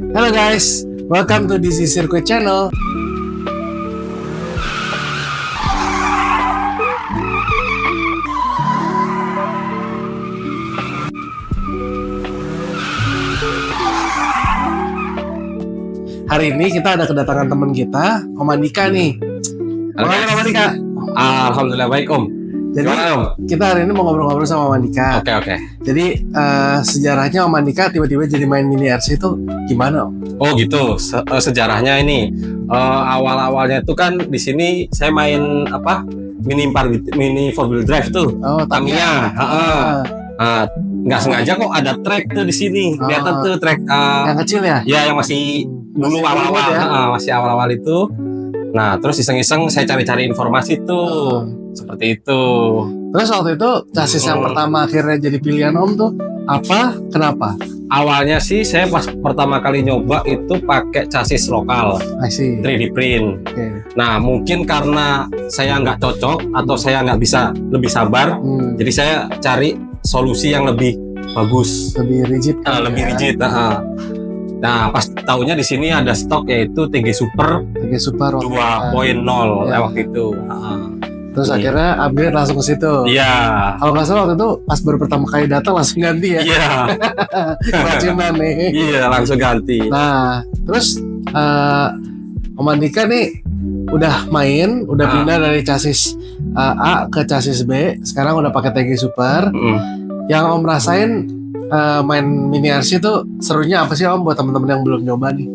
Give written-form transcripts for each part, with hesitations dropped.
Halo guys, welcome to DC Circuit Channel. Hari ini kita ada kedatangan teman kita, Om Andika nih. Halo, Om Andika. Alhamdulillah baik Om. Jadi Gimana, Om? kita hari ini mau ngobrol-ngobrol sama Om Andika. Oke. Jadi sejarahnya Om Andika tiba-tiba jadi main mini RC itu gimana Om? Oh gitu. Sejarahnya ini awal-awalnya itu kan di sini saya main mini four wheel drive tuh. Oh, Tamiya. Nggak sengaja kok ada track tuh di sini. Kelihatan tuh track. Yang kecil ya? Ya yang masih dulu Masih awal-awal ya? masih awal-awal itu. Nah terus iseng-iseng saya cari-cari informasi tuh seperti itu. Terus waktu itu chassis yang pertama akhirnya jadi pilihan Om tuh apa? Kenapa? Awalnya sih saya pas pertama kali nyoba itu pakai chassis lokal I see. 3D print. Oke. Nah mungkin karena saya nggak cocok atau saya nggak bisa lebih sabar, jadi saya cari solusi yang lebih bagus, Lebih rigid. lebih rigid. Nah pas tahunya di sini ada stok yaitu TG Super Tiga super. 2.0 Ya. waktu itu. Terus akhirnya upgrade langsung ke situ. Iya. Kalau nggak salah waktu itu pas baru pertama kali datang langsung ganti ya. Iya. Keracunan nih. Iya langsung ganti. Nah, terus Om Andika nih udah pindah dari chassis A ke chassis B. Sekarang udah pakai TG Super. Yang Om rasain main mini RC itu serunya apa sih Om buat teman-teman yang belum nyoba nih?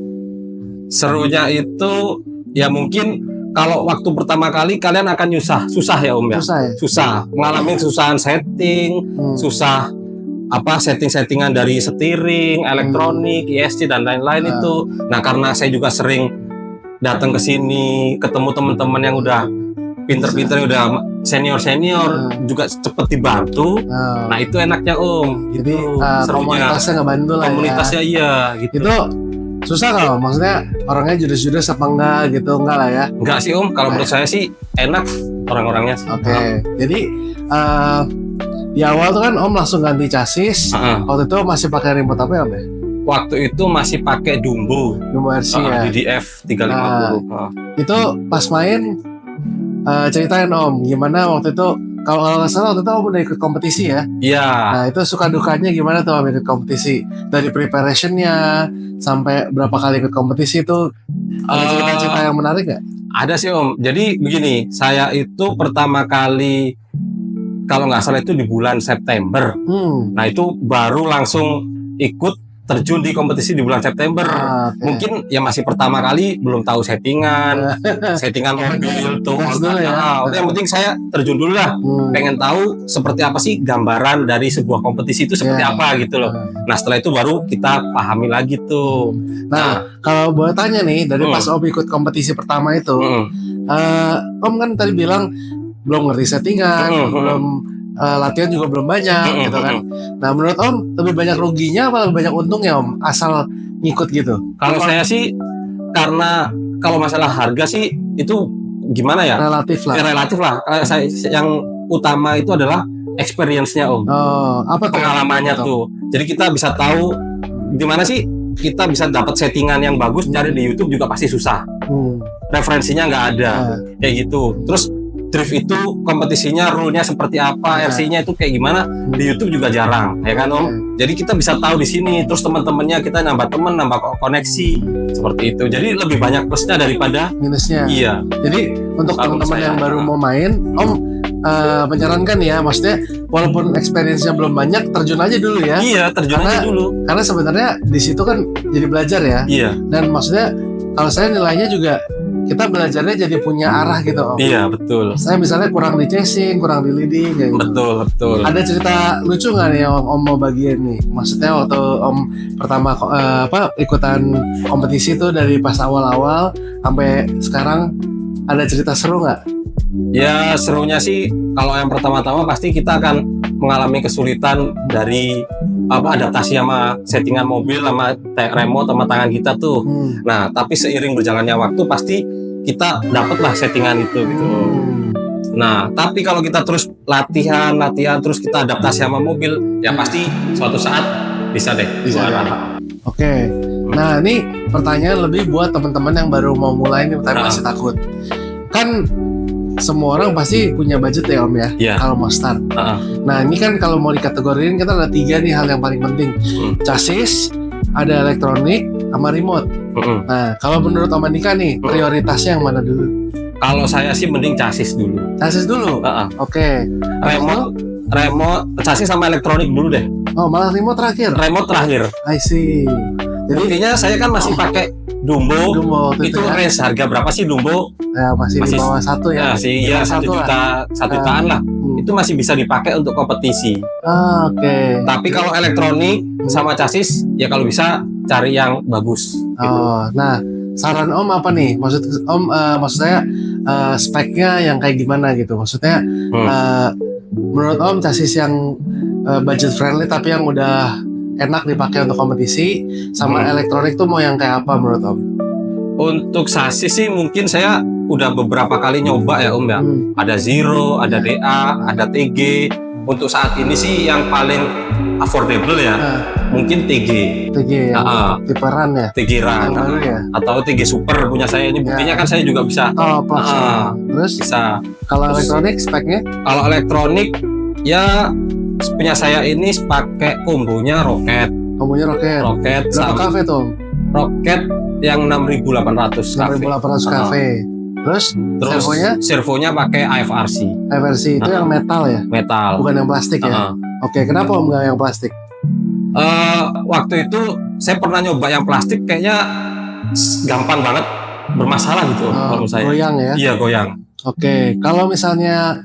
Serunya itu ya mungkin kalau waktu pertama kali kalian akan susah ya Om ya. Susah ya? Susah, mengalami kesusahan setting, susah setting-settingan dari steering, elektronik, ESC dan lain-lain itu. Nah, karena saya juga sering datang ke sini, ketemu teman-teman yang udah pinter-pinter, udah senior-senior, juga cepet dibantu. Nah, itu enaknya Om. Jadi Gitu, serunya. komunitasnya ngebantu lah Komunitasnya ya. iya gitu. Itu susah kalau maksudnya orangnya judes-judes apa enggak gitu, enggak lah ya. Enggak sih Om, kalau menurut saya sih enak orang-orangnya. Oke. Jadi di awal tuh kan Om langsung ganti chassis. Waktu itu masih pakai remote apa ya Om ya? Waktu itu masih pakai Dumbo Dumbo RC ya. DDF 350. Itu pas main ceritain Om gimana waktu itu, kalau nggak salah waktu itu Om udah ikut kompetisi ya. Iya. Nah itu suka dukanya gimana tuh Om ikut kompetisi, dari preparationnya sampai berapa kali ikut kompetisi itu ada cerita-cerita yang menarik nggak? Ada sih Om. Jadi begini, saya itu pertama kali kalau nggak salah itu di bulan September. Nah itu baru langsung ikut terjun di kompetisi di bulan September. Okay. Mungkin ya masih pertama kali, belum tahu settingan mobil tuh. Yang penting saya terjun dulu lah. Pengen tahu seperti apa sih gambaran dari sebuah kompetisi itu seperti apa gitu loh. Nah setelah itu baru kita pahami lagi tuh. Nah kalau boleh tanya nih, dari pas Om ikut kompetisi pertama itu, Om kan tadi bilang belum ngerti settingan, belum latihan juga belum banyak gitu kan. Nah menurut Om lebih banyak ruginya apa lebih banyak untungnya Om asal ngikut gitu? Kalau saya sih karena kalau masalah harga sih itu gimana ya? Relatif lah. Ya, relatif lah. Saya yang utama itu adalah experience-nya Om. Apa tuh? Pengalamannya tuh. Jadi kita bisa tahu gimana sih kita bisa dapat settingan yang bagus. Cari di YouTube juga pasti susah. Referensinya nggak ada. Kayak gitu. Terus drift itu kompetisinya rule-nya seperti apa, RC-nya itu kayak gimana, di YouTube juga jarang, ya kan Om? Jadi kita bisa tahu di sini, terus teman-temannya kita nambah teman, nambah koneksi, seperti itu. Jadi lebih banyak plusnya daripada minusnya. Iya. Jadi untuk teman-teman yang baru mau main, Om menyarankan ya, maksudnya walaupun experience-nya belum banyak, terjun aja dulu ya. Iya, terjun aja dulu. Karena sebenarnya di situ kan jadi belajar ya. Iya. Dan maksudnya kalau saya nilainya juga kita belajarnya jadi punya arah gitu Om. Iya betul. Saya misalnya kurang di chasing, kurang di leading gitu. Betul. Ada cerita lucu nggak nih Om mau bagian nih? Maksudnya waktu Om pertama ikutan kompetisi itu dari pas awal-awal sampai sekarang, ada cerita seru nggak? Ya serunya sih kalau yang pertama-tama pasti kita akan mengalami kesulitan dari adaptasi sama settingan mobil, sama remote, sama tangan kita tuh. Nah tapi seiring berjalannya waktu pasti kita dapatlah settingan itu gitu. Nah tapi kalau kita terus latihan terus kita adaptasi sama mobil, ya pasti suatu saat bisa deh. Oke. Nah, ini pertanyaan lebih buat teman-teman yang baru mau mulai nih tapi masih takut. Kan semua orang pasti punya budget ya Om ya, Iya. kalau mau start. Nah, ini kan kalau mau dikategoriin kita ada 3 nih hal yang paling penting. Chassis, ada elektronik, sama remote. Nah, kalau menurut Om Andika nih, prioritasnya yang mana dulu? Kalau saya sih mending chassis dulu. Chassis dulu? Oke. Remote, chassis sama elektronik dulu deh. Oh, malah remote terakhir? Remote terakhir. I see. Jadi intinya saya kan masih pakai Dumbo. Itu range harga berapa sih Dumbo? Ya, masih di bawah 1 ya? Masih ya 1 jutaan lah. Itu masih bisa dipakai untuk kompetisi. Oke. Tapi kalau elektronik sama chassis ya kalau bisa cari yang bagus. Gitu. Nah saran Om apa nih? Maksud saya speknya yang kayak gimana gitu? Maksudnya menurut Om chassis yang budget friendly tapi yang udah enak dipakai untuk kompetisi sama elektronik tuh mau yang kayak apa menurut Om? Untuk chassis sih mungkin saya udah beberapa kali nyoba ya Om ya. Ada Zero, ada DA, ada TG. Untuk saat ini sih yang paling affordable ya mungkin TG ya, tipe RAN ya? TG RAN ya? Atau TG Super punya saya ini buktinya kan saya juga bisa. Terus bisa. Kalau elektronik speknya? Kalau elektronik ya punya saya ini pakai kombonya roket. Roket berapa kafe tuh? Roket yang 6.800 kafe. Terus servonya pakai IFRC itu yang metal ya? Metal, bukan yang plastik ya? Oke, kenapa Om nggak yang plastik? Waktu itu saya pernah nyoba yang plastik kayaknya gampang banget bermasalah gitu kalau saya. Goyang ya? Iya, goyang. Oke, kalau misalnya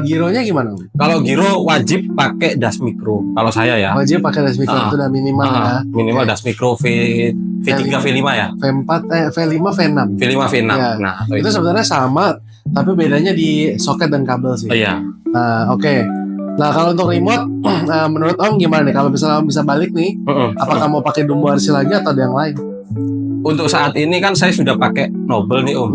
gironya gimana? Kalau giro wajib pakai das mikro. Kalau saya ya. Wajib pakai das mikro itu udah minimal ya. Minimal das mikro V3 V5 ya. V4 V5 V6. V5 V6. Ya. Nah, itu sebenarnya sama, tapi bedanya di soket dan kabel sih. Iya. Nah, oke. Nah, kalau untuk remote menurut Om gimana nih? Kalau misalnya Om bisa balik nih, apakah mau pakai Dumbo RC lagi atau ada yang lain? Untuk saat ini kan saya sudah pakai Noble nih Om.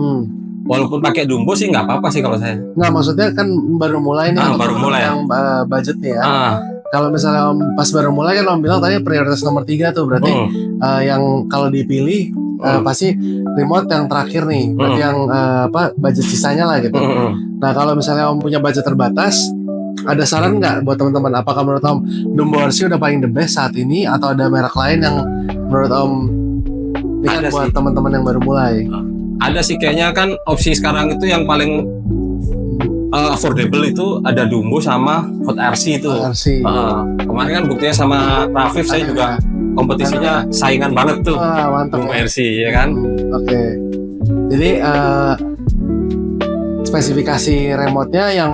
Walaupun pakai Dumbo sih nggak apa-apa sih kalau saya. Nggak, maksudnya kan baru mulai nih. Baru mulai. Yang budget nih ya. Kalau misalnya Om pas baru mulai kan Om bilang tadi prioritas nomor 3 tuh berarti yang kalau dipilih pasti remote yang terakhir nih. Berarti yang budget sisanya lah gitu. Nah, kalau misalnya Om punya budget terbatas, ada saran nggak buat teman-teman? Apakah menurut Om Dumbo RC udah paling the best saat ini atau ada merek lain yang menurut Om ini buat teman-teman yang baru mulai? Ada sih kayaknya kan opsi sekarang itu yang paling affordable itu ada Dumbo sama Hot RC itu. Kemarin kan buktinya sama Rafif saya juga kompetisinya saingan banget tuh. Mantap. Dumbo RC ya kan. Oke. Jadi spesifikasi remote-nya yang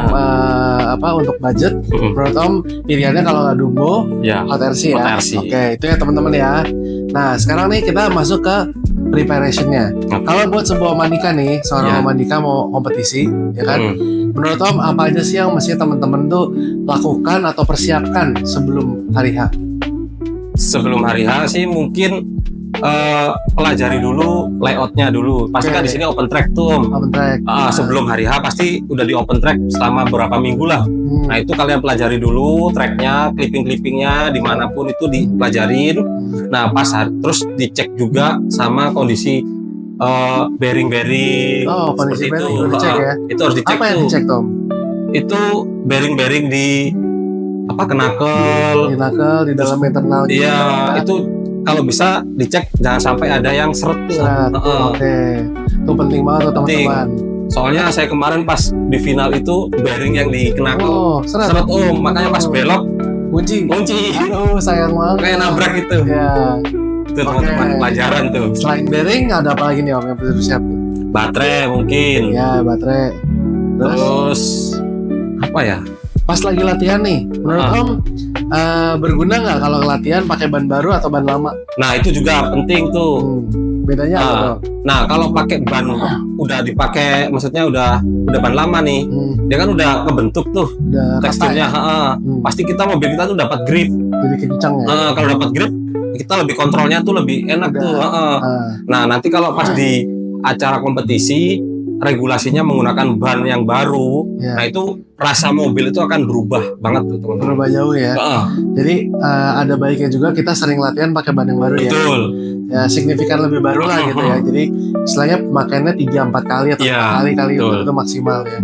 untuk budget menurut Om pilihannya kalau nggak Dumbo, Hot RC ya. Oke, itu ya teman-teman ya. Nah, sekarang nih kita masuk ke preparation-nya. Kalau buat sebuah Mandika nih, seorang Mandika mau kompetisi, ya kan? Menurut Om apa aja sih yang mesti teman-teman tuh lakukan atau persiapkan sebelum hari H? Sebelum hari H sih mungkin pelajari dulu layoutnya dulu. Pasti kan di sini open track tuh Om. Open track. Sebelum hari H pasti udah di open track selama beberapa minggu lah. Nah itu kalian pelajari dulu tracknya, clipping-clippingnya dimanapun itu dipelajarin. Nah pas terus dicek juga sama kondisi bearing-bearing. Kondisi bearing itu dicek ya. Itu harus dicek. Apa yang dicek Tom? Itu bearing-bearing di knuckle. Di knuckle, di dalam internal. Iya itu kalau bisa dicek jangan sampai ada yang seret. Oke. Itu penting banget tuh teman-teman. Soalnya saya kemarin pas di final itu bearing yang di knuckle seret Om, makanya pas belok kunci. Aduh, sayang banget. Kayak nabrak itu. Ya. Itu teman-teman pelajaran tuh. Selain bearing ada apa lagi nih Om yang perlu disiap? Baterai mungkin. Ya, baterai. Terus apa ya? Pas lagi latihan nih, menurut Om berguna nggak kalau latihan pakai ban baru atau ban lama? Nah itu juga penting tuh. Bedanya apa tuh? Nah kalau pakai ban udah dipakai, maksudnya udah ban lama nih, dia kan udah kebentuk tuh teksturnya. Pasti mobil kita tuh dapat grip. Jadi kencang ya. Kalau dapat grip, kita lebih kontrolnya tuh lebih enak tuh. Nah nanti kalau pas di acara kompetisi regulasinya menggunakan ban yang baru, Ya. nah itu rasa mobil itu akan berubah banget tuh teman-teman. Berubah jauh ya. Jadi ada baiknya juga kita sering latihan pakai ban yang baru ya. Betul. Ya signifikan lebih baru lah gitu ya. Jadi istilahnya pemakaiannya 3-4 kali atau Ya, 4 kali betul. itu maksimal ya.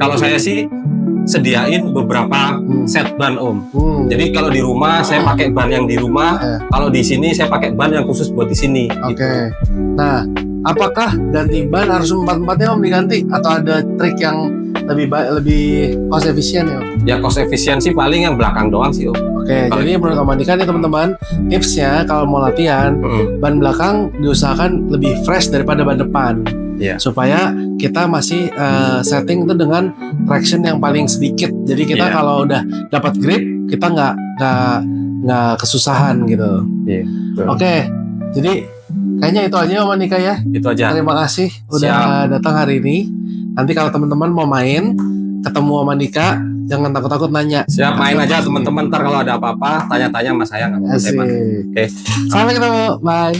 Kalau saya sih sediain beberapa set ban Om. Jadi kalau di rumah saya pakai ban yang di rumah, kalau di sini saya pakai ban yang khusus buat di sini. Oke. Nah, apakah ganti ban harus 4-4-nya Om diganti atau ada trik yang lebih cost efisien ya Om? Ya cost efisiensi paling yang belakang doang sih Om. Oke, jadi menurut Om Andika nih teman-teman, tipsnya kalau mau latihan, ban belakang diusahakan lebih fresh daripada ban depan. Iya. Supaya kita masih setting itu dengan traction yang paling sedikit. Jadi kita kalau udah dapat grip, kita nggak kesusahan gitu. Iya. Oke, jadi kayaknya itu aja Om Andika ya. Itu aja. Terima kasih udah datang hari ini. Nanti kalau teman-teman mau main, ketemu Om Andika, jangan takut-takut nanya. Siap, main aja teman-teman. Ntar kalau ada apa-apa, tanya-tanya sama saya nggak apa-apa. Asik. Oke. Sampai ketemu, bye.